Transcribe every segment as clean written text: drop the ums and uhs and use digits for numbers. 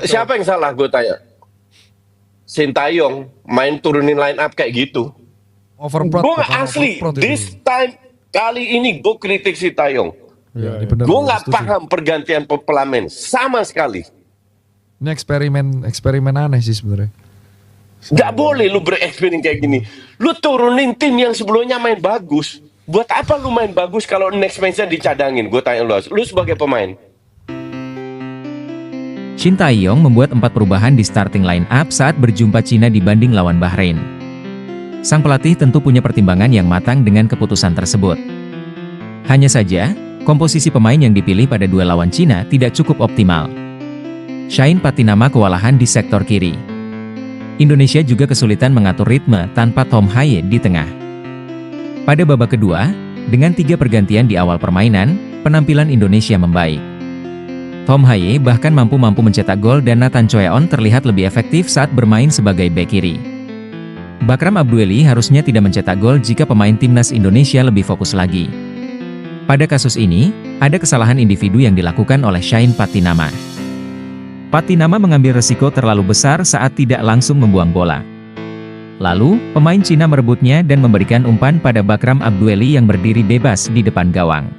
Siapa yang salah gue tanya? Sintayong main turunin line up kayak gitu. Overprot, Gue bukan asli, overprot itu. this time kali ini gue kritik Sintayong. Ya, ini benar, Gue nggak setuju. paham pergantian pemain sama sekali. Ini eksperimen aneh sih sebenarnya. Nggak boleh lu bereksperimen kayak gini. Lu turunin tim yang sebelumnya main bagus. Buat apa lu main bagus kalau next match-nya dicadangin? Gue tanya lu sebagai pemain. Shin Tae-yong membuat 4 perubahan di starting line up saat berjumpa Cina dibanding lawan Bahrain. Sang pelatih tentu punya pertimbangan yang matang dengan keputusan tersebut. Hanya saja, komposisi pemain yang dipilih pada duel lawan Cina tidak cukup optimal. Shain Patinama kewalahan di sektor kiri. Indonesia juga kesulitan mengatur ritme tanpa Tom Haye di tengah. Pada babak kedua, dengan 3 pergantian di awal permainan, penampilan Indonesia membaik. Tom Haye bahkan mampu mencetak gol dan Nathan Choeon terlihat lebih efektif saat bermain sebagai bek kiri. Bakram Abdueli harusnya tidak mencetak gol jika pemain timnas Indonesia lebih fokus lagi. Pada kasus ini, ada kesalahan individu yang dilakukan oleh Shain Patinama. Patinama mengambil resiko terlalu besar saat tidak langsung membuang bola. Lalu, pemain Cina merebutnya dan memberikan umpan pada Bakram Abdueli yang berdiri bebas di depan gawang.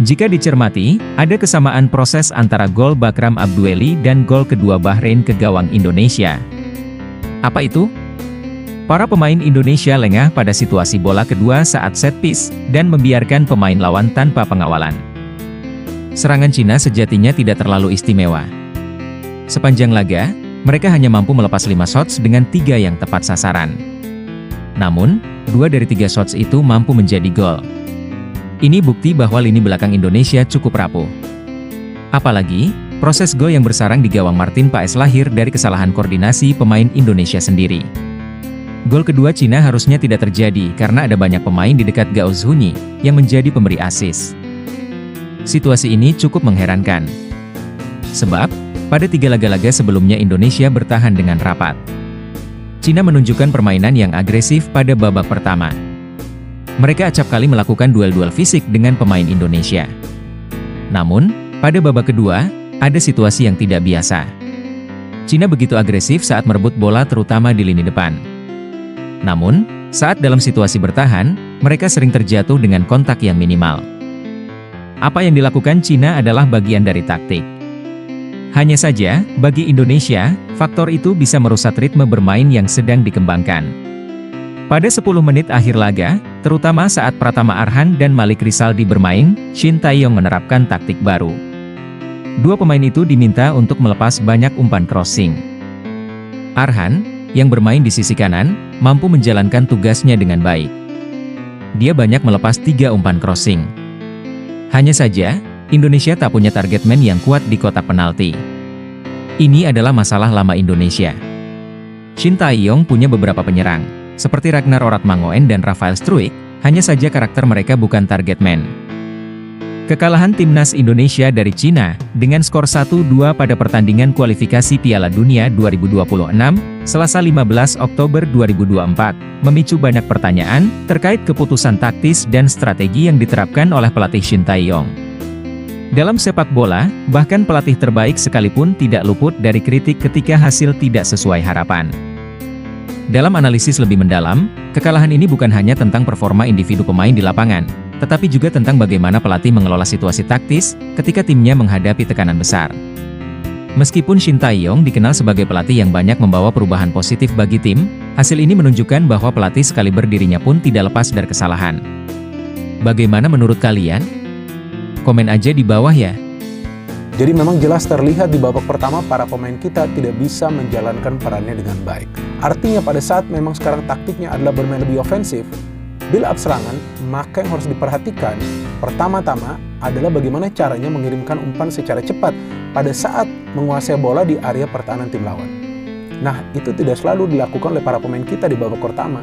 Jika dicermati, ada kesamaan proses antara gol Bakram Abdueli dan gol kedua Bahrain ke gawang Indonesia. Apa itu? Para pemain Indonesia lengah pada situasi bola kedua saat set piece, dan membiarkan pemain lawan tanpa pengawalan. Serangan Cina sejatinya tidak terlalu istimewa. Sepanjang laga, mereka hanya mampu melepas 5 shots dengan 3 yang tepat sasaran. Namun, 2 dari 3 shots itu mampu menjadi gol. Ini bukti bahwa lini belakang Indonesia cukup rapuh. Apalagi, proses gol yang bersarang di gawang Martin Paes lahir dari kesalahan koordinasi pemain Indonesia sendiri. Gol kedua Cina harusnya tidak terjadi karena ada banyak pemain di dekat Gao Zhuni yang menjadi pemberi assist. Situasi ini cukup mengherankan. Sebab, pada 3 laga-laga sebelumnya Indonesia bertahan dengan rapat. Cina menunjukkan permainan yang agresif pada babak pertama. Mereka acap kali melakukan duel-duel fisik dengan pemain Indonesia. Namun, pada babak kedua, ada situasi yang tidak biasa. Cina begitu agresif saat merebut bola terutama di lini depan. Namun, saat dalam situasi bertahan, mereka sering terjatuh dengan kontak yang minimal. Apa yang dilakukan Cina adalah bagian dari taktik. Hanya saja, bagi Indonesia, faktor itu bisa merusak ritme bermain yang sedang dikembangkan. Pada 10 menit akhir laga, terutama saat Pratama Arhan dan Malik Rizaldi bermain, Shin Tae-yong menerapkan taktik baru. 2 pemain itu diminta untuk melepas banyak umpan crossing. Arhan, yang bermain di sisi kanan, mampu menjalankan tugasnya dengan baik. Dia banyak melepas 3 umpan crossing. Hanya saja, Indonesia tak punya target man yang kuat di kotak penalti. Ini adalah masalah lama Indonesia. Shin Tae-yong punya beberapa penyerang, seperti Ragnar Oratmangoen dan Rafael Struijk, hanya saja karakter mereka bukan target man. Kekalahan timnas Indonesia dari Cina dengan skor 1-2 pada pertandingan kualifikasi Piala Dunia 2026, Selasa 15 Oktober 2024, memicu banyak pertanyaan terkait keputusan taktis dan strategi yang diterapkan oleh pelatih Shin Tae-yong. Dalam sepak bola, bahkan pelatih terbaik sekalipun tidak luput dari kritik ketika hasil tidak sesuai harapan. Dalam analisis lebih mendalam, kekalahan ini bukan hanya tentang performa individu pemain di lapangan, tetapi juga tentang bagaimana pelatih mengelola situasi taktis ketika timnya menghadapi tekanan besar. Meskipun Shin Tae-yong dikenal sebagai pelatih yang banyak membawa perubahan positif bagi tim, hasil ini menunjukkan bahwa pelatih sekali berdirinya pun tidak lepas dari kesalahan. Bagaimana menurut kalian? Komen aja di bawah ya. Jadi memang jelas terlihat di babak pertama para pemain kita tidak bisa menjalankan perannya dengan baik. Artinya pada saat memang sekarang taktiknya adalah bermain lebih ofensif, build up serangan, maka yang harus diperhatikan pertama-tama adalah bagaimana caranya mengirimkan umpan secara cepat pada saat menguasai bola di area pertahanan tim lawan. Nah, itu tidak selalu dilakukan oleh para pemain kita di babak pertama.